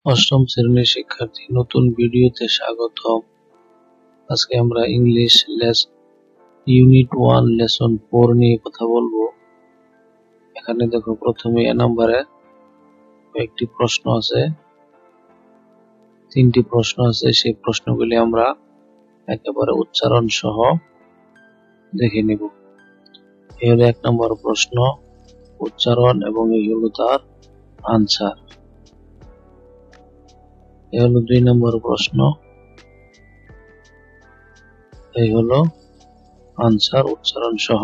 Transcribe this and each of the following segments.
অষ্টম শ্রেণীর শিক্ষার্থী, নতুন ভিডিওতে স্বাগতম। আজকে আমরা ইংলিশ ইউনিট 1 লেসন 4 নিয়ে কথা বলবো। এখানে দেখো, প্রথমে এ নম্বরে একটি প্রশ্ন আছে, 3টি প্রশ্ন আছে। সেই প্রশ্নগুলি আমরা একেবারে উচ্চারণ সহ দেখে নিব। এই হলো 1 নম্বর প্রশ্ন, উচ্চারণ, এবং এই হলো তার আনসার। এই হলো 2 নম্বর প্রশ্ন, এই হলো আনসার উচ্চারণ সহ।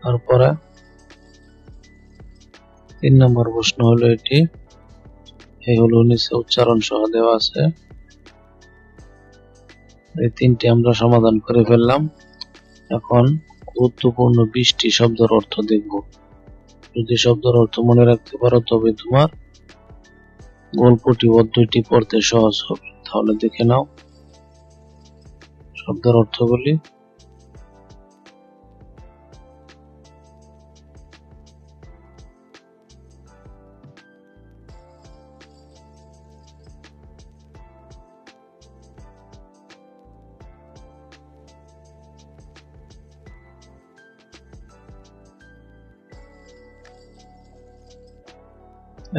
তারপরে 3 নম্বর প্রশ্ন হলো এটি, এই হলো নিচে উচ্চারণ সহ দেওয়া আছে। এই 3টি আমরা সমাধান করে ফেললাম। এখন গুরুত্বপূর্ণ 20টি শব্দের অর্থ দেখব। যদি শব্দের অর্থ মনে রাখতে পারো তবে তোমার গল্পটি পদ্ধতি পড়তে সহজ হবে। তাহলে দেখে নাও শব্দের অর্থগুলি।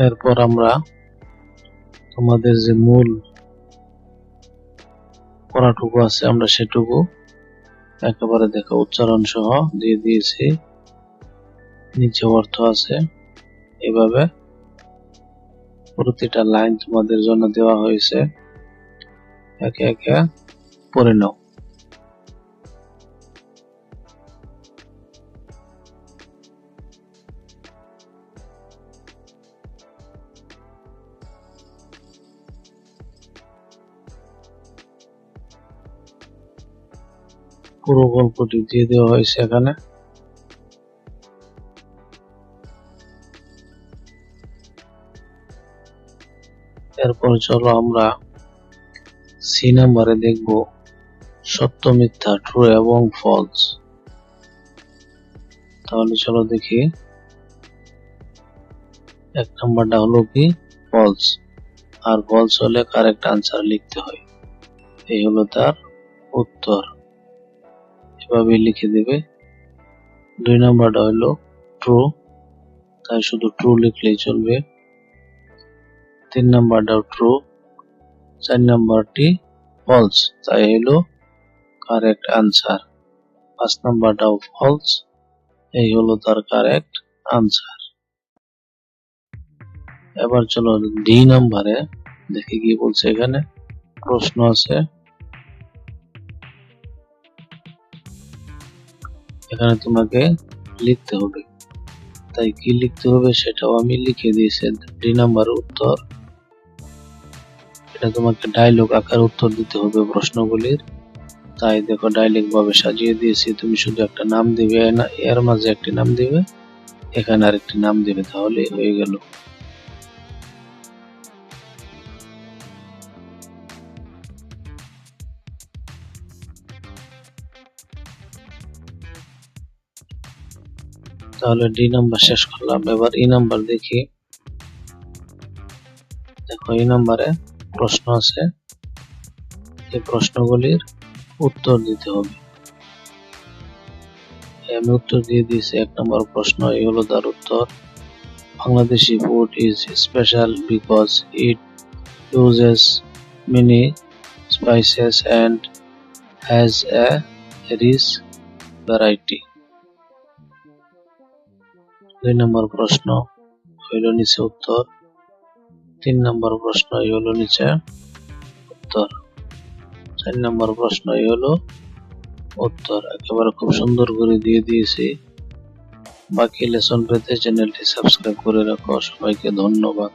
এরপর আমরা তোমাদের যে মূল পড়াটুকু আছে আমরা সেটুকু একেবারে দেখো উচ্চারণ সহ দিয়ে দিয়েছি। নিচে অর্থ আছে, এভাবে প্রতিটা লাইন তোমাদের জন্য দেওয়া হয়েছে, একে একে পড়ে নাও। পুরো গল্পটি দিয়ে দেওয়া হয়েছে এখানে। এরপর চলো আমরা সি নাম্বারে দেখব সত্য মিথ্যা, ট্রু এবং ফলস। তাহলে চলো দেখি। 1 নাম্বারটা হলো কি ফলস, আর ফলস হলে কারেক্ট আনসার লিখতে হয়। এই হলো তার উত্তর, এভাবে লিখে দেবে। 2 নাম্বারটা হলো ট্রু, তাই শুধু ট্রু লিখলেই চলবে। 3 নাম্বারটাও ট্রু, 4 নাম্বারটি ফলস, তাই হলো কারেক্ট আনসার। 5 নাম্বারটাও ফলস, এই হলো তার কারেক্ট আনসার। এবার চলো ডি নাম্বারে দেখি কি বলছে। এখানে প্রশ্ন আছে, এখানে তোমাকে লিখতে হবে। তাই কি লিখতে হবে সেটাও আমি লিখে দিয়েছি। ডি নাম্বার উত্তর, এটা তোমাকে ডায়লগ আকার উত্তর দিতে হবে প্রশ্নগুলির। তাই দেখো ডায়লগ ভাবে সাজিয়ে দিয়েছি। তুমি শুধু একটা নাম দিবে, এর মাঝে একটি নাম দিবে, এখানে আরেকটি নাম দিবে, তাহলে হয়ে গেল। তাহলে ডি নাম্বার শেষ করলাম। এবার ই নাম্বার দেখি। দেখো এই নাম্বারে প্রশ্ন আছে, এই প্রশ্নগুলির উত্তর দিতে হবে। আমি উত্তর দিয়ে দিয়েছি। 1 নম্বর প্রশ্ন, এই হলো তার উত্তর। Bangladeshi food is special because it uses many spices and has a rich variety. 2 নম্বর প্রশ্ন হইল নিচে উত্তর। 3 নম্বর প্রশ্ন এই হলো নিচে উত্তর। 4 নম্বর প্রশ্ন এই হলো উত্তর। একেবারে খুব সুন্দর করে দিয়ে দিয়েছি। বাকি লেসন পেতে চ্যানেলটি সাবস্ক্রাইব করে রাখো। সবাইকে ধন্যবাদ।